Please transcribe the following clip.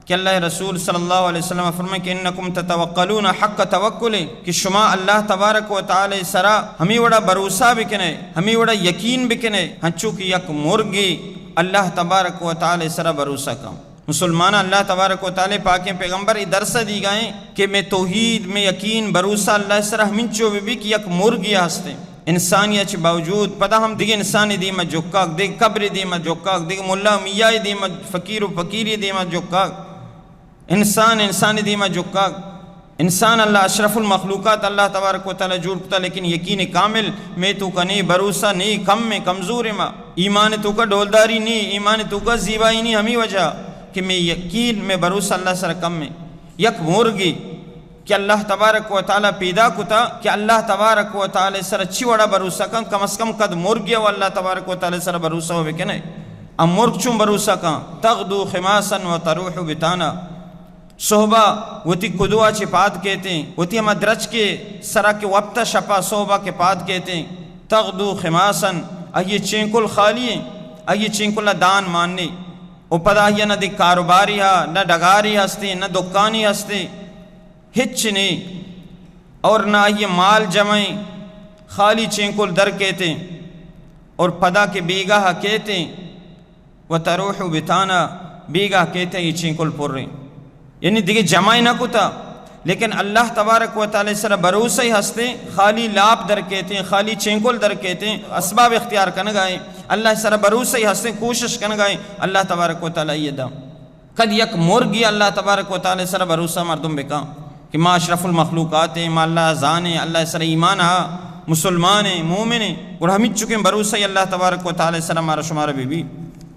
کہ اللہ رسول صلی اللہ علیہ وسلم فرمائے کہ انکم تتوکلون حق توکل، کہ شما اللہ تبارک و تعالی سرا ہمیں وڑا بھروسہ بکنے، ہمیں وڑا یقین بکنے، ہنچو کہ یک مرگی اللہ تبارک و تعالی سرا بھروسہ کم۔ مسلمان اللہ تبارک و تعالی پاکیں پیغمبر ای درس دی گئیں کہ میں توحید میں یقین بھروسہ اللہ سرا ہمیں بھی کہ یک مرگی ہستے انسانیت باوجود پدا ہم دیگه انسانی دیما جوکاک، دیگه قبر دیما جوکاک، دیگه ملا میائی دیما فقیر و فقیری دیما جوکاک، انسانی دیما جوکاک۔ انسان اللہ اشرف المخلوقات اللہ تبارک و تعالی جوڑ کتا، لیکن یقین کامل میں تو کا نہیں، بھروسہ نہیں، کم میں کمزور ما ایمان تو کا ڈولداری نہیں، ایمان تو کا زیبائی نہیں، ہمیں وجہ کہ میں یقین میں بھروسہ اللہ سر کم میں یک مرگی کہ اللہ تبارک و تعالی پیدا کتا، کہ اللہ تبارک و تعالی سر اچھی وڑا بھروسہ کن، کم از کم قد مرگیا و اللہ تبارک و تعالی سر بھروسہ ہوئے کہ نہیں۔ اب مرگ چون بھروسہ کن تغدو خماسا و تروح بتانا، صحبہ وتی قدوہ چی پاد کہتے ہیں، وتی ہم درج کے سرا کے وقت شپا صحبہ کے پاد کہتے ہیں۔ تغدو خماسا یہ چینکل خالی ہیں، یہ چینکل دان ماننے، او پدا یہ نہ دی کاروباری ہا، نہ ڈگاری ہستے، نہ دکانی ہستے، ہچ نہیں، اور نہ یہ مال جمعیں، خالی چینکل در کہتے ہیں، اور پدا کے بیگاہ کہتے ہیں، وتروح بتانا بیگاہ کہتے ہیں، یہ چینکل پر رہے ہیں، یعنی دیکھیں جمعی نہ کتا، لیکن اللہ تبارک و تعالی سر بھروسہ ہی ہستے، خالی لاپ در کہتے ہیں، خالی چینکل در کہتے ہیں، اسباب اختیار کرنے گئے، اللہ سر بھروسہ ہی ہستے، کوشش کرنے گئے، اللہ تبارک و تعالی یہ دا قد یک مرگی اللہ تبارک و تعالی سر بھروسہ مردم بکا کہ ما اشرف المخلوقات ہیں، ما اللہ ازان ہیں، اللہ سر ایمان ہا، مسلمان ہیں، مومن ہیں، اور ہمیں چکے بھروسہ ہی اللہ تبارک و تعالی سر ہمارا شمارہ بھی